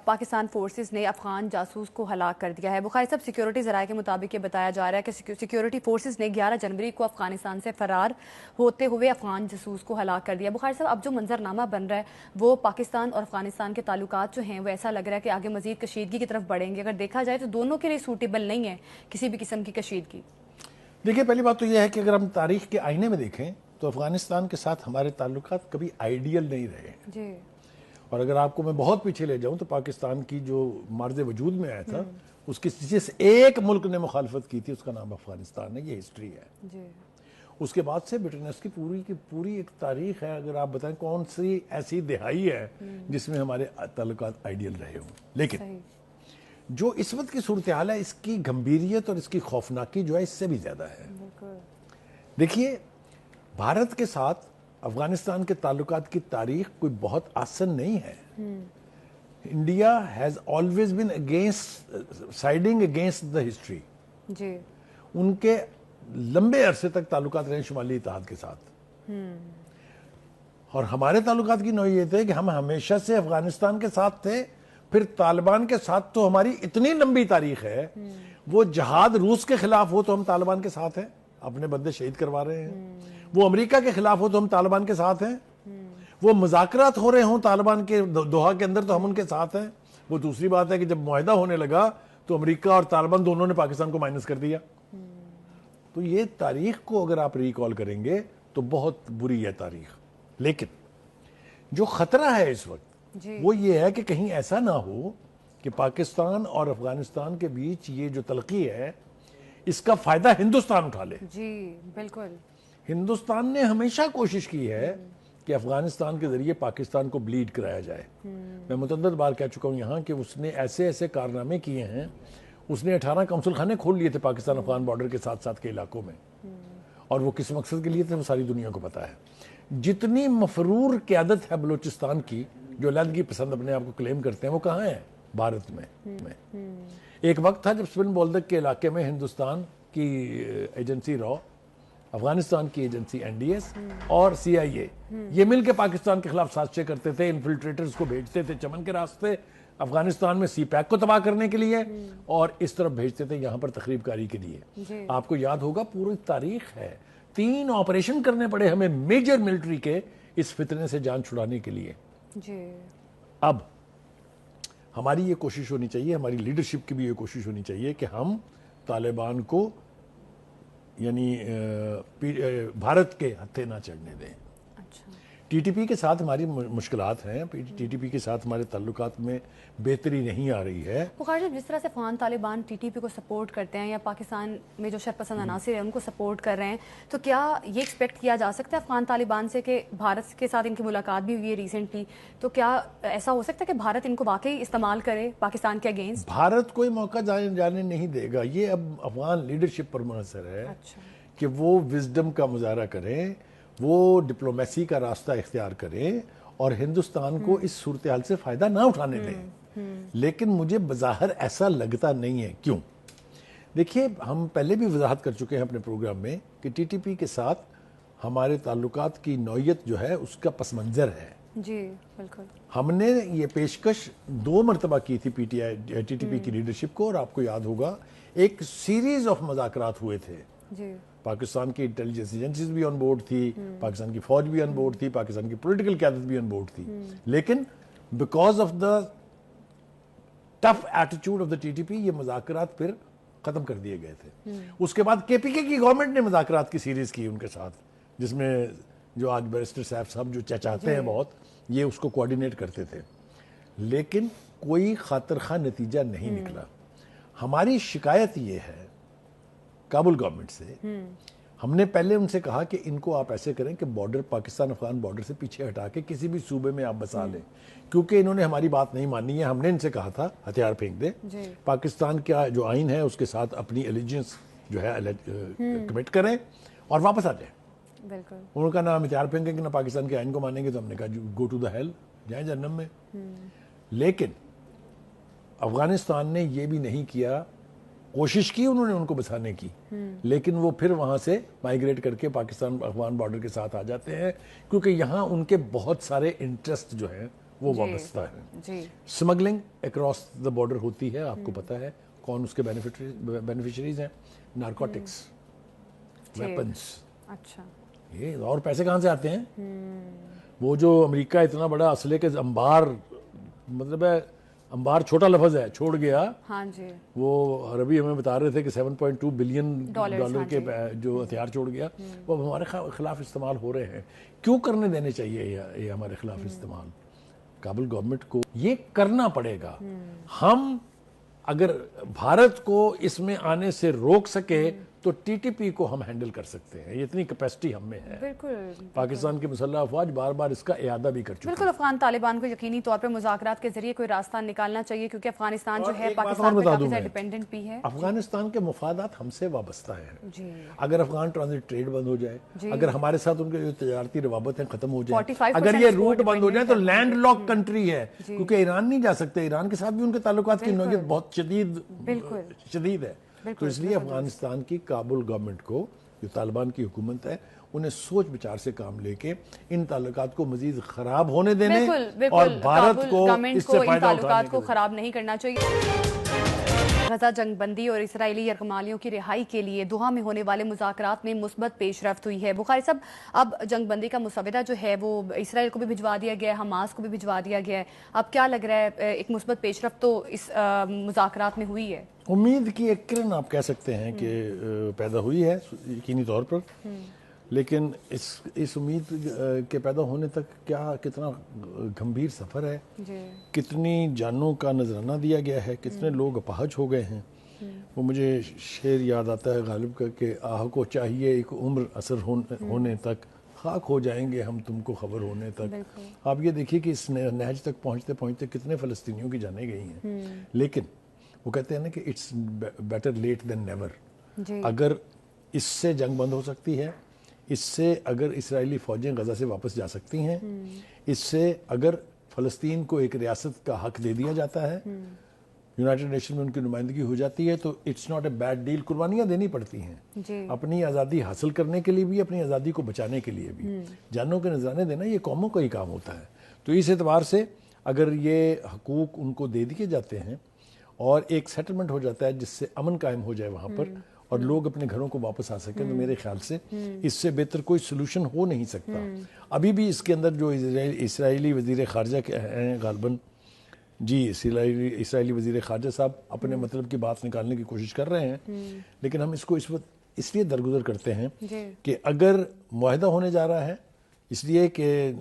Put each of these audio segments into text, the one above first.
Pakistan forces نے افغان جاسوس کو ہلاک کر دیا ہے. بخاری صاحب, سیکیورٹی ذرائع کے مطابق یہ بتایا جا رہا ہے کہ سیکیورٹی فورسز نے 11 جنوری کو افغانستان سے فرار ہوتے ہوئے افغان جاسوس کو ہلاک کر دیا. بخاری صاحب, اب جو منظرنامہ بن رہا ہے وہ پاکستان اور افغانستان کے تعلقات جو ہیں وہ ایسا لگ رہا ہے کہ آگے مزید کشیدگی کی طرف بڑھیں گے. اگر دیکھا جائے تو دونوں کے لیے سوٹیبل نہیں ہے کسی بھی قسم کی کشیدگی. دیکھیے, پہلی بات تو یہ ہے کہ اگر ہم تاریخ کے آئینے میں دیکھیں تو افغانستان کے ساتھ ہمارے تعلقات کبھی آئیڈیل نہیں رہے. جی. اور اگر آپ کو میں بہت پیچھے لے جاؤں تو پاکستان کی جو مارز وجود میں آیا تھا اس کی جس ایک ملک نے مخالفت کی تھی اس کا نام افغانستان ہے. یہ ہسٹری ہے. جی. اس کے بعد سے بٹرنس کی پوری ایک تاریخ ہے. اگر آپ بتائیں کون سی ایسی دہائی ہے جس میں ہمارے تعلقات آئیڈیل رہے ہوں. لیکن جو اس وقت کی صورتحال ہے اس کی گمبھیریت اور اس کی خوفناکی جو ہے اس سے بھی زیادہ ہے. دیکھیے, بھارت کے ساتھ افغانستان کے تعلقات کی تاریخ کوئی بہت آسن نہیں ہے. India has always been siding against the history. جی. ان کے لمبے عرصے تک تعلقات رہے شمالی اتحاد کے ساتھ. اور ہمارے تعلقات کی نوعیت یہ تھے کہ ہم ہمیشہ سے افغانستان کے ساتھ تھے. پھر طالبان کے ساتھ تو ہماری اتنی لمبی تاریخ ہے. وہ جہاد روس کے خلاف ہو تو ہم طالبان کے ساتھ ہیں, اپنے بندے شہید کروا رہے ہیں. وہ امریکہ کے خلاف ہو تو ہم طالبان کے ساتھ ہیں. وہ مذاکرات ہو رہے ہوں طالبان کے دوحہ کے اندر تو ہم ان کے ساتھ ہیں. وہ دوسری بات ہے کہ جب معاہدہ ہونے لگا تو امریکہ اور طالبان دونوں نے پاکستان کو مائنس کر دیا. تو یہ تاریخ کو اگر آپ ریکال کریں گے تو بہت بری ہے تاریخ. لیکن جو خطرہ ہے اس وقت وہ یہ ہے کہ کہیں ایسا نہ ہو کہ پاکستان اور افغانستان کے بیچ یہ جو تلخی ہے اس کا فائدہ ہندوستان اٹھا لے. جی بالکل. ہندوستان نے ہمیشہ کوشش کی ہے کہ افغانستان کے ذریعے پاکستان کو بلیڈ کرایا جائے. میں متعدد بار کہہ چکا ہوں یہاں کہ اس نے ایسے ایسے کارنامے کیے ہیں. اس نے 18 قونصل خانے کھول لیے تھے پاکستان افغان بارڈر کے ساتھ ساتھ کے علاقوں میں, اور وہ کس مقصد کے لیے تھے وہ ساری دنیا کو پتا ہے. جتنی مفرور قیادت ہے بلوچستان کی جو علیحدگی پسند اپنے آپ کو کلیم کرتے ہیں وہ کہاں ہے؟ بھارت میں. ایک وقت تھا جب سپن بولدک کے علاقے میں ہندوستان کی ایجنسی رو, افغانستان کی ایجنسی NDS اور CIA یہ مل کے پاکستان کے خلاف سازشیں کرتے تھے. انفلٹریٹرز کو بھیجتے تھے چمن کے راستے افغانستان میں سی پیک کو تباہ کرنے کے لیے, اور اس طرف بھیجتے تھے یہاں پر تخریب کاری کے لیے. آپ کو یاد ہوگا پوری تاریخ ہے, 3 آپریشن کرنے پڑے ہمیں میجر ملٹری کے اس فتنے سے جان چھڑانے کے لیے. اب ہماری یہ کوشش ہونی چاہیے, ہماری لیڈرشپ کی بھی یہ کوشش ہونی چاہیے کہ ہم طالبان کو یعنی بھارت کے ہتھے نہ چڑھنے دیں. TTP کے ساتھ ہماری مشکلات ہیں, TTP کے ساتھ ہمارے تعلقات میں بہتری نہیں آ رہی ہے. بخاری صاحب, جس طرح سے افغان طالبان TTP کو سپورٹ کرتے ہیں یا پاکستان میں جو شرپسند عناصر ہیں ان کو سپورٹ کر رہے ہیں, تو کیا یہ ایکسپیکٹ کیا جا سکتا ہے افغان طالبان سے کہ بھارت کے ساتھ ان کی ملاقات بھی ہوئی ہے ریسنٹلی, تو کیا ایسا ہو سکتا ہے کہ بھارت ان کو واقعی استعمال کرے پاکستان کے اگینسٹ؟ بھارت کوئی موقع جانے نہیں دے گا. یہ اب افغان لیڈرشپ پر منحصر ہے کہ وہ وزڈم کا مظاہرہ کریں, وہ ڈپلومیسی کا راستہ اختیار کریں اور ہندوستان کو اس صورتحال سے فائدہ نہ اٹھانے دیں. لیکن مجھے بظاہر ایسا لگتا نہیں ہے. کیوں؟ دیکھیے, ہم پہلے بھی وضاحت کر چکے ہیں اپنے پروگرام میں کہ TTP کے ساتھ ہمارے تعلقات کی نوعیت جو ہے اس کا پس منظر ہے. جی بالکل. ہم نے یہ پیشکش 2 مرتبہ کی تھی TTP کی لیڈرشپ کو, اور آپ کو یاد ہوگا ایک سیریز آف مذاکرات ہوئے تھے. جی. پاکستان کی انٹیلیجنس ایجنسیز بھی آن بورڈ تھی, پاکستان کی فوج بھی آن بورڈ تھی, پاکستان کی پولیٹیکل قیادت بھی آن بورڈ تھی. لیکن because of the tough attitude of the TTP یہ مذاکرات پھر ختم کر دیے گئے تھے. اس کے بعد KPK کی گورنمنٹ نے مذاکرات کی سیریز کی ان کے ساتھ, جس میں جو آج بیرسٹر صاحب جو چاہتے ہیں بہت, یہ اس کو کوارڈینیٹ کرتے تھے. لیکن کوئی خاطر خواہ نتیجہ نہیں نکلا. ہماری شکایت یہ ہے کابل گورنمنٹ سے, ہم نے پہلے ان سے کہا کہ ان کو آپ ایسے کریں کہ بارڈر پاکستان افغان بارڈر سے پیچھے ہٹا کے کسی بھی صوبے میں آپ بسا لیں, کیونکہ انہوں نے ہماری بات نہیں مانی ہے. ہم نے ان سے کہا تھا ہتھیار پھینک دیں, پاکستان کا جو آئین ہے اس کے ساتھ اپنی ایلیجنس جو ہے کمٹ کریں اور واپس آ جائیں. بالکل. ان کا نہ ہم ہتھیار پھینکیں گے نہ پاکستان کے آئین کو مانیں گے, تو ہم نے کہا گو ٹو دا ہیل, جائیں جہنم میں. لیکن افغانستان نے یہ بھی نہیں کیا. کوشش کی انہوں نے ان کو بسانے کی, لیکن وہ پھر وہاں سے مائیگریٹ کر کے پاکستان افغان بارڈر کے ساتھ آ جاتے ہیں, کیونکہ یہاں ان کے بہت سارے انٹرسٹ جو ہیں وہ وابستہ ہے. جی اسمگلنگ اکراس دا بارڈر ہوتی ہے, آپ کو پتا ہے کون اس کے بینیفیشریز ہیں, نارکوٹکس, ویپنس. اچھا, یہ اور پیسے کہاں سے آتے ہیں؟ وہ جو امریکہ اتنا بڑا اسلحے کے انبار, مطلب ہے انبار چھوٹا لفظ ہے, چھوڑ گیا. ہاں جی, وہ عربی ہمیں بتا رہے تھے کہ 7.2 بلین ڈالر کے جو ہتھیار چھوڑ گیا, وہ ہمارے خلاف استعمال ہو رہے ہیں. کیوں کرنے دینے چاہیے یہ ہمارے خلاف استعمال؟ کابل گورنمنٹ کو یہ کرنا پڑے گا. ہم اگر بھارت کو اس میں آنے سے روک سکے تو ٹی ٹی پی کو ہم ہینڈل کر سکتے ہیں. یہ اتنی کیپیسٹی ہم میں ہے. بالکل. پاکستان کی مسلح افواج بار بار اس کا اعادہ بھی کر چکی ہے. بالکل, افغان طالبان کو یقینی طور پر مذاکرات کے ذریعے کوئی راستہ نکالنا چاہیے, کیونکہ افغانستان جو ہے پاکستان پہ کافی زیادہ ڈیپینڈنٹ بھی ہے. افغانستان کے مفادات ہم سے وابستہ ہیں. جی, اگر افغان ٹرانزٹ ٹریڈ بند ہو جائے, اگر ہمارے ساتھ ان کے جو تجارتی روابط ہیں ختم ہو جائیں, اگر یہ روٹ بند ہو جائے تو لینڈ لاک کنٹری ہے, کیونکہ ایران نہیں جا سکتے. ایران کے ساتھ بھی ان کے تعلقات کی نوعیت بہت شدید ہے. تو اس لیے افغانستان کی کابل گورنمنٹ کو, جو طالبان کی حکومت ہے, انہیں سوچ بچار سے کام لے کے ان تعلقات کو مزید خراب ہونے دینے اور بھارت کو اس سے فائدہ تعلقات کو خراب نہیں کرنا چاہیے. غزہ جنگ بندی اور اسرائیلی یرغمالیوں کی رہائی کے لیے دوحہ میں ہونے والے مذاکرات میں مثبت پیش رفت ہوئی ہے. بخاری صاحب, اب جنگ بندی کا مسودہ جو ہے وہ اسرائیل کو بھی بھجوا دیا گیا ہے, حماس کو بھی بھجوا دیا گیا ہے. اب کیا لگ رہا ہے, ایک مثبت پیش رفت تو اس مذاکرات میں ہوئی ہے؟ امید کی ایک کرن آپ کہہ سکتے ہیں کہ پیدا ہوئی ہے یقینی طور پر, لیکن اس امید کے پیدا ہونے تک کتنا گھمبیر سفر ہے, کتنی جانوں کا نذرانہ دیا گیا ہے, کتنے لوگ اپاہج ہو گئے ہیں. وہ مجھے شعر یاد آتا ہے غالب کا کہ آہ کو چاہیے ایک عمر اثر ہونے تک, خاک ہو جائیں گے ہم تم کو خبر ہونے تک. آپ یہ دیکھیے کہ اس نہج تک پہنچتے پہنچتے کتنے فلسطینیوں کی جانیں گئی ہیں. لیکن وہ کہتے ہیں نا کہ it's better late than never. اگر اس سے جنگ بند ہو سکتی ہے, اس سے اگر اسرائیلی فوجیں غزہ سے واپس جا سکتی ہیں, اس سے اگر فلسطین کو ایک ریاست کا حق دے دیا جاتا ہے, یونائٹڈ نیشن میں ان کی نمائندگی ہو جاتی ہے, تو it's not a bad deal. قربانیاں دینی پڑتی ہیں اپنی آزادی حاصل کرنے کے لیے بھی, اپنی آزادی کو بچانے کے لیے بھی. جانوں کے نذرانے دینا یہ قوموں کا ہی کام ہوتا ہے. تو اس اعتبار سے اگر یہ حقوق ان کو دے دیے جاتے ہیں اور ایک سیٹلمنٹ ہو جاتا ہے جس سے امن قائم ہو جائے وہاں پر, اور لوگ اپنے گھروں کو واپس آ سکیں, تو میرے خیال سے اس سے بہتر کوئی سلوشن ہو نہیں سکتا. ابھی بھی اس کے اندر جو اسرائیلی وزیر خارجہ ہیں غالباً, جی اسرائیلی وزیر خارجہ صاحب اپنے مطلب کی بات نکالنے کی کوشش کر رہے ہیں, لیکن ہم اس کو اس وقت اس لیے درگزر کرتے ہیں کہ اگر معاہدہ ہونے جا رہا ہے, اس لیے کہ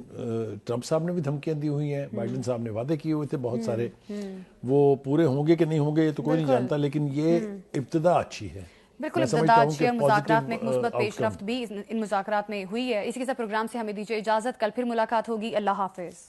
ٹرمپ صاحب نے بھی دھمکیاں دی ہوئی ہیں, بائیڈن صاحب نے وعدے کیے ہوئے تھے بہت سارے, وہ پورے ہوں گے کہ نہیں ہوں گے یہ تو کوئی نہیں جانتا, لیکن یہ ابتدا اچھی ہے. بالکل, ابتدا اچھی ہے. مذاکرات میں ایک مثبت پیش رفت بھی ان مذاکرات میں ہوئی ہے. اسی کے ساتھ پروگرام سے ہمیں دیجیے اجازت, کل پھر ملاقات ہوگی. اللہ حافظ.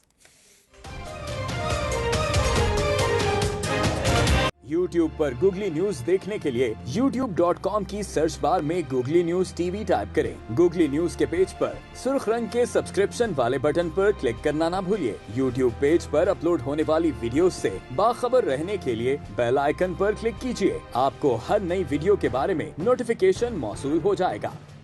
YouTube پر گوگلی نیوز دیکھنے کے لیے youtube.com کی سرچ بار میں googly news T V type کریں. گوگلی نیوز کے پیج پر سرخ رنگ کے سبسکرپشن والے بٹن پر کلک کرنا نہ بھولیے. YouTube پیج پر اپلوڈ ہونے والی ویڈیوز سے باخبر رہنے کے لیے بیل آئیکن پر کلک کیجیے. آپ کو ہر نئی ویڈیو کے بارے میں نوٹیفیکیشن موصول ہو جائے گا.